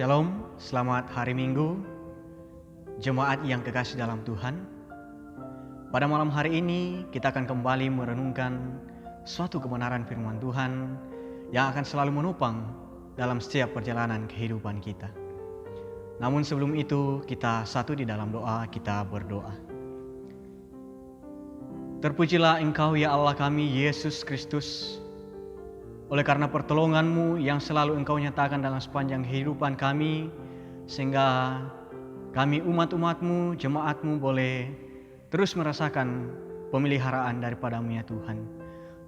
Shalom, selamat hari Minggu, jemaat yang kekasih dalam Tuhan. Pada malam hari ini kita akan kembali merenungkan suatu kebenaran firman Tuhan yang akan selalu menopang dalam setiap perjalanan kehidupan kita. Namun sebelum itu kita satu di dalam doa, kita berdoa. Terpujilah Engkau ya Allah kami, Yesus Kristus, oleh karena pertolongan-Mu yang selalu Engkau nyatakan dalam sepanjang kehidupan kami, sehingga kami umat-umat-Mu, jemaat-Mu boleh terus merasakan pemeliharaan daripada-Mu ya Tuhan.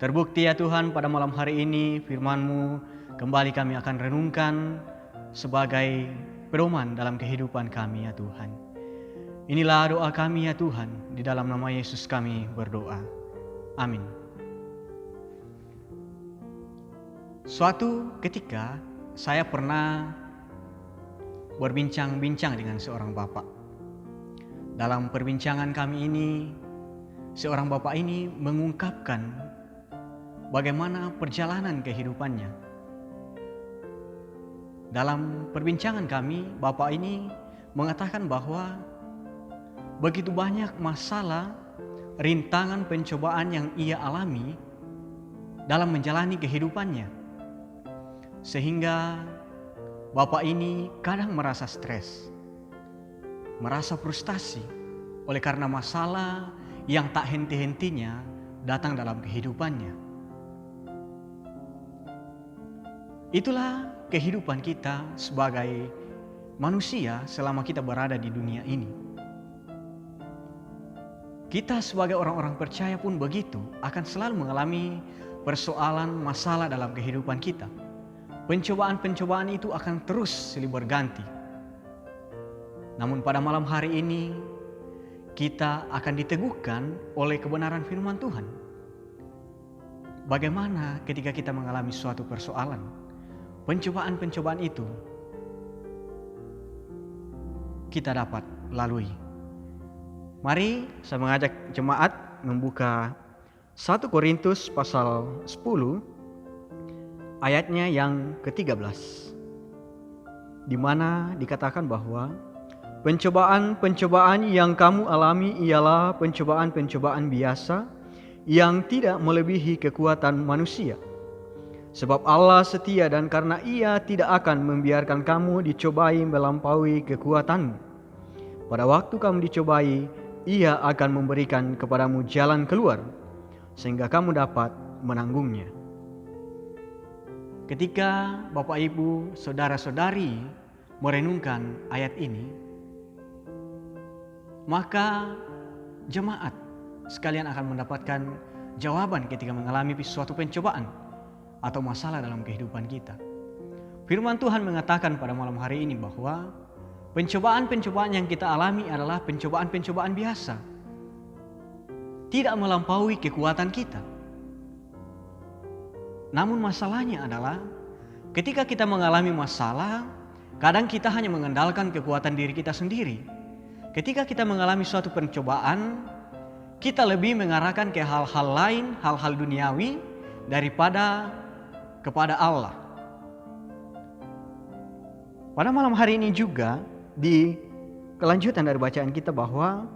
Terbukti ya Tuhan, pada malam hari ini firman-Mu kembali kami akan renungkan sebagai pedoman dalam kehidupan kami ya Tuhan. Inilah doa kami ya Tuhan, di dalam nama Yesus kami berdoa. Amin. Suatu ketika saya pernah berbincang-bincang dengan seorang bapak. Dalam perbincangan kami ini, seorang bapak ini mengungkapkan bagaimana perjalanan kehidupannya. Dalam perbincangan kami, bapak ini mengatakan bahwa begitu banyak masalah, rintangan, pencobaan yang ia alami dalam menjalani kehidupannya. Sehingga bapak ini kadang merasa stres, merasa frustasi oleh karena masalah yang tak henti-hentinya datang dalam kehidupannya. Itulah kehidupan kita sebagai manusia selama kita berada di dunia ini. Kita sebagai orang-orang percaya pun begitu, akan selalu mengalami persoalan, masalah dalam kehidupan kita. Pencobaan-pencobaan itu akan terus silih berganti. Namun pada malam hari ini kita akan diteguhkan oleh kebenaran firman Tuhan. Bagaimana ketika kita mengalami suatu persoalan, pencobaan-pencobaan itu kita dapat lalui. Mari saya mengajak jemaat membuka 1 Korintus pasal 10 ayatnya yang ke-13, di mana dikatakan bahwa pencobaan-pencobaan yang kamu alami ialah pencobaan-pencobaan biasa yang tidak melebihi kekuatan manusia. Sebab Allah setia dan karena Ia tidak akan membiarkan kamu dicobai melampaui kekuatanmu. Pada waktu kamu dicobai, Ia akan memberikan kepadamu jalan keluar, sehingga kamu dapat menanggungnya. Ketika Bapak Ibu, Saudara-saudari merenungkan ayat ini, maka jemaat sekalian akan mendapatkan jawaban ketika mengalami suatu pencobaan atau masalah dalam kehidupan kita. Firman Tuhan mengatakan pada malam hari ini bahwa pencobaan-pencobaan yang kita alami adalah pencobaan-pencobaan biasa, tidak melampaui kekuatan kita. Namun masalahnya adalah ketika kita mengalami masalah, kadang kita hanya mengandalkan kekuatan diri kita sendiri. Ketika kita mengalami suatu pencobaan, kita lebih mengarahkan ke hal-hal lain, hal-hal duniawi daripada kepada Allah. Pada malam hari ini juga di kelanjutan dari bacaan kita bahwa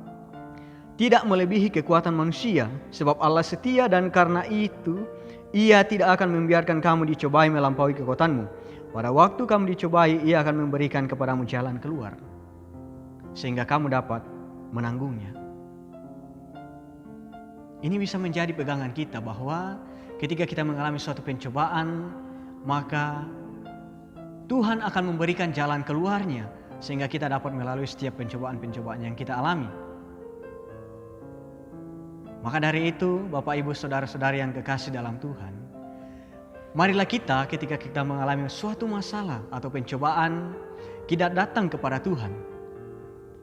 tidak melebihi kekuatan manusia, sebab Allah setia dan karena itu Ia tidak akan membiarkan kamu dicobai melampaui kekuatanmu. Pada waktu kamu dicobai, Ia akan memberikan kepadamu jalan keluar, sehingga kamu dapat menanggungnya. Ini bisa menjadi pegangan kita bahwa ketika kita mengalami suatu pencobaan, maka Tuhan akan memberikan jalan keluarnya, sehingga kita dapat melalui setiap pencobaan-pencobaan yang kita alami. Maka dari itu, Bapak Ibu Saudara-saudari yang kekasih dalam Tuhan, marilah kita ketika kita mengalami suatu masalah atau pencobaan, kita datang kepada Tuhan,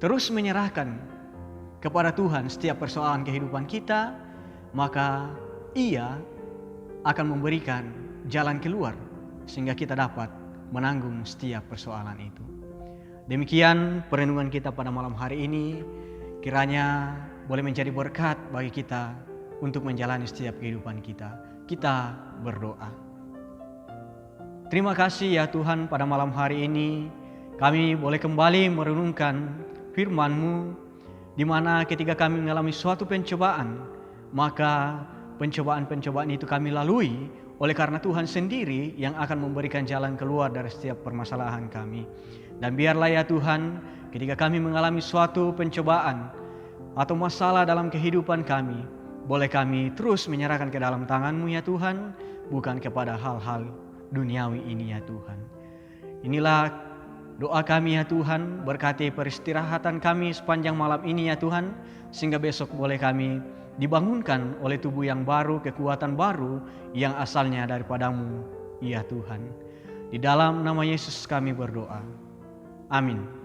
terus menyerahkan kepada Tuhan setiap persoalan kehidupan kita, maka Ia akan memberikan jalan keluar sehingga kita dapat menanggung setiap persoalan itu. Demikian perenungan kita pada malam hari ini, kiranya boleh menjadi berkat bagi kita untuk menjalani setiap kehidupan kita. Kita berdoa. Terima kasih ya Tuhan, pada malam hari ini Kami boleh kembali merenungkan firman-Mu, di mana ketika kami mengalami suatu pencobaan, maka pencobaan-pencobaan itu kami lalui oleh karena Tuhan sendiri yang akan memberikan jalan keluar dari setiap permasalahan kami. Dan biarlah ya Tuhan, ketika kami mengalami suatu pencobaan atau masalah dalam kehidupan kami, boleh kami terus menyerahkan ke dalam tangan-Mu ya Tuhan, bukan kepada hal-hal duniawi ini ya Tuhan. Inilah doa kami ya Tuhan, berkati peristirahatan kami sepanjang malam ini ya Tuhan, sehingga besok boleh kami dibangunkan oleh tubuh yang baru, kekuatan baru yang asalnya daripada-Mu ya Tuhan. Di dalam nama Yesus kami berdoa. Amin.